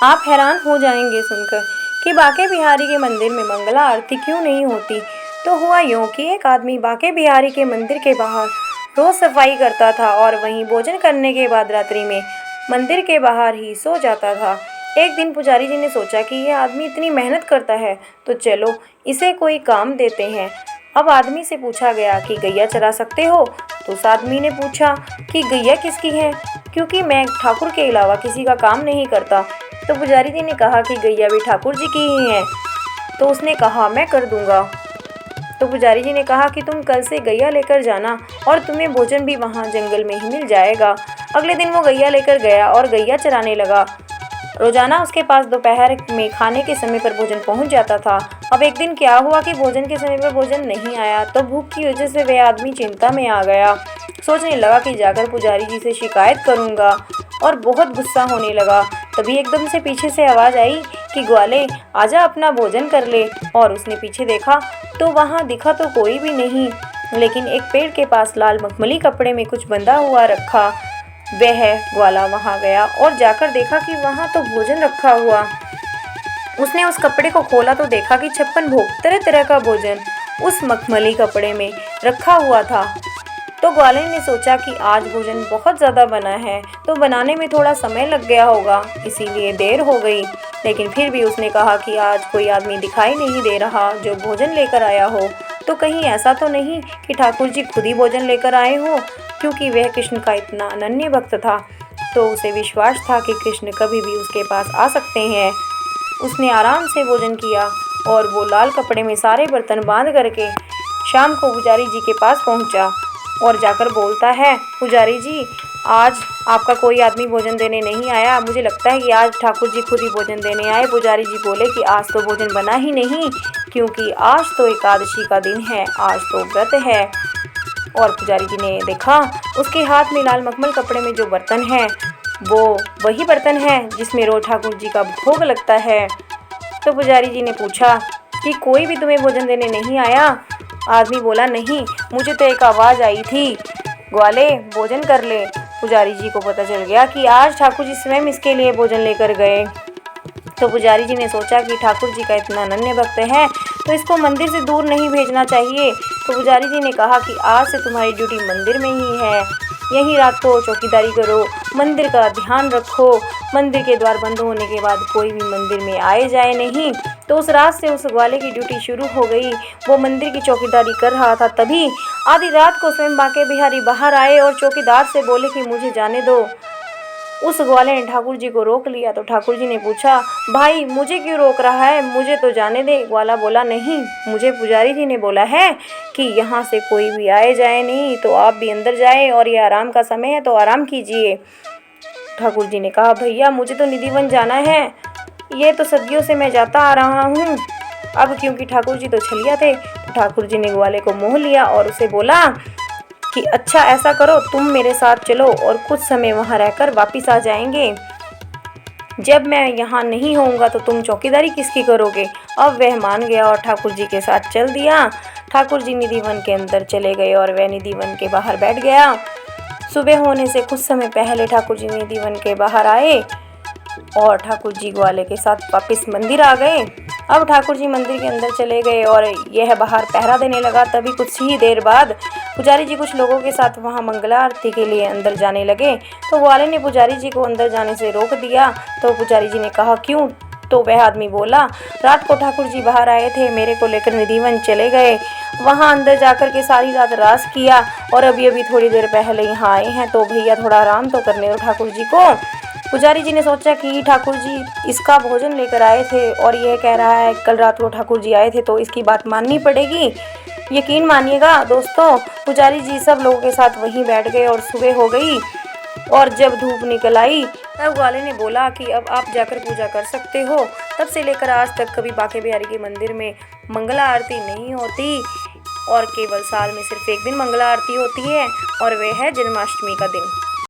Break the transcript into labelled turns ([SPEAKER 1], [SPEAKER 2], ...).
[SPEAKER 1] आप हैरान हो जाएंगे सुनकर कि बांके बिहारी के मंदिर में मंगला आरती क्यों नहीं होती। तो हुआ यूँ कि एक आदमी बांके बिहारी के मंदिर के बाहर रोज सफाई करता था और वहीं भोजन करने के बाद रात्रि में मंदिर के बाहर ही सो जाता था। एक दिन पुजारी जी ने सोचा कि यह आदमी इतनी मेहनत करता है तो चलो इसे कोई काम देते हैं। अब आदमी से पूछा गया कि गैया चरा सकते हो। तो उस आदमी ने पूछा कि गैया किसकी है, क्योंकि मैं ठाकुर के अलावा किसी का काम नहीं करता। तो पुजारी जी ने कहा कि गैया भी ठाकुर जी की ही है। तो उसने कहा मैं कर दूंगा। तो पुजारी जी ने कहा कि तुम कल से गैया लेकर जाना और तुम्हें भोजन भी वहाँ जंगल में ही मिल जाएगा। अगले दिन वो गैया लेकर गया और गैया चराने लगा। रोजाना उसके पास दोपहर में खाने के समय पर भोजन पहुंच जाता था। अब एक दिन क्या हुआ कि भोजन के समय पर भोजन नहीं आया तो भूख की वजह से वह आदमी चिंता में आ गया। सोचने लगा कि जाकर पुजारी जी से शिकायत करूंगा और बहुत गुस्सा होने लगा। तभी एकदम से पीछे से आवाज़ आई कि ग्वाले आजा अपना भोजन कर ले। और उसने पीछे देखा तो वहाँ दिखा तो कोई भी नहीं, लेकिन एक पेड़ के पास लाल मखमली कपड़े में कुछ बंधा हुआ रखा। वह ग्वाला वहाँ गया और जाकर देखा कि वहाँ तो भोजन रखा हुआ। उसने उस कपड़े को खोला तो देखा कि 56 भोग तरह तरह का भोजन उस मखमली कपड़े में रखा हुआ था। तो ग्वाले ने सोचा कि आज भोजन बहुत ज़्यादा बना है तो बनाने में थोड़ा समय लग गया होगा, इसीलिए देर हो गई। लेकिन फिर भी उसने कहा कि आज कोई आदमी दिखाई नहीं दे रहा जो भोजन लेकर आया हो। तो कहीं ऐसा तो नहीं कि ठाकुर जी खुद ही भोजन लेकर आए हो, क्योंकि वह कृष्ण का इतना अनन्य भक्त था तो उसे विश्वास था कि कृष्ण कभी भी उसके पास आ सकते हैं। उसने आराम से भोजन किया और वो लाल कपड़े में सारे बर्तन बांध करके शाम को पुजारी जी के पास पहुंचा और जाकर बोलता है, पुजारी जी आज आपका कोई आदमी भोजन देने नहीं आया, मुझे लगता है कि आज ठाकुर जी खुद ही भोजन देने आए। पुजारी जी बोले कि आज तो भोजन बना ही नहीं, क्योंकि आज तो एकादशी का दिन है, आज तो व्रत है। और पुजारी जी ने देखा उसके हाथ में लाल मखमल कपड़े में जो बर्तन है वो वही बर्तन है जिसमें रोज ठाकुर जी का भोग लगता है। तो पुजारी जी ने पूछा कि कोई भी तुम्हें भोजन देने नहीं आया। आदमी बोला नहीं, मुझे तो एक आवाज़ आई थी ग्वाले भोजन कर ले। पुजारी जी को पता चल गया कि आज ठाकुर जी स्वयं इसके लिए भोजन लेकर गए। तो पुजारी जी ने सोचा कि ठाकुर जी का इतना अनन्य भक्त है तो इसको मंदिर से दूर नहीं भेजना चाहिए। तो पुजारी जी ने कहा कि आज से तुम्हारी ड्यूटी मंदिर में ही है, यहीं रात को चौकीदारी करो, मंदिर का ध्यान रखो, मंदिर के द्वार बंद होने के बाद कोई भी मंदिर में आए जाए नहीं। तो उस रात से उस ग्वाले की ड्यूटी शुरू हो गई। वो मंदिर की चौकीदारी कर रहा था, तभी आधी रात को स्वयं बांके बिहारी बाहर आए और चौकीदार से बोले कि मुझे जाने दो। उस ग्वाले ने ठाकुर जी को रोक लिया। तो ठाकुर जी ने पूछा, भाई मुझे क्यों रोक रहा है, मुझे तो जाने दे। ग्वाला बोला, नहीं, मुझे पुजारी जी ने बोला है कि यहाँ से कोई भी आए जाए नहीं, तो आप भी अंदर जाए और ये आराम का समय है तो आराम कीजिए। ठाकुर जी ने कहा, भैया मुझे तो निधिवन जाना है, ये तो सदियों से मैं जाता आ रहा हूँ। अब क्योंकि ठाकुर जी तो छलिया थे तो ठाकुर जी ने ग्वाले को मोह लिया और उसे बोला कि अच्छा ऐसा करो, तुम मेरे साथ चलो और कुछ समय वहाँ रहकर वापस आ जाएंगे। जब मैं यहाँ नहीं होऊंगा तो तुम चौकीदारी किसकी करोगे। अब वह मान गया और ठाकुर जी के साथ चल दिया। ठाकुर जी निधिवन के अंदर चले गए और वह निधिवन के बाहर बैठ गया। सुबह होने से कुछ समय पहले ठाकुर जी निधिवन के बाहर आए और ठाकुर जी ग्वाले के साथ वापस मंदिर आ गए। अब ठाकुर जी मंदिर के अंदर चले गए और यह बाहर पहरा देने लगा। तभी कुछ ही देर बाद पुजारी जी कुछ लोगों के साथ वहां मंगला आरती के लिए अंदर जाने लगे। तो ग्वाले ने पुजारी जी को अंदर जाने से रोक दिया। तो पुजारी जी ने कहा, क्यों। तो वह आदमी बोला, रात को ठाकुर जी बाहर आए थे, मेरे को लेकर निधिवन चले गए, वहाँ अंदर जाकर के सारी रात रास किया और अभी अभी थोड़ी देर पहले यहाँ आए हैं, तो भैया थोड़ा आराम तो करने दो ठाकुर जी को। पुजारी जी ने सोचा कि ठाकुर जी इसका भोजन लेकर आए थे और यह कह रहा है कल रात को ठाकुर जी आए थे, तो इसकी बात माननी पड़ेगी। यकीन मानिएगा दोस्तों, पुजारी जी सब लोगों के साथ वहीं बैठ गए और सुबह हो गई। और जब धूप निकल आई तब ग्वाले ने बोला कि अब आप जाकर पूजा कर सकते हो। तब से लेकर आज तक कभी बांके बिहारी के मंदिर में मंगला आरती नहीं होती और केवल साल में सिर्फ एक दिन मंगला आरती होती है और वह है जन्माष्टमी का दिन।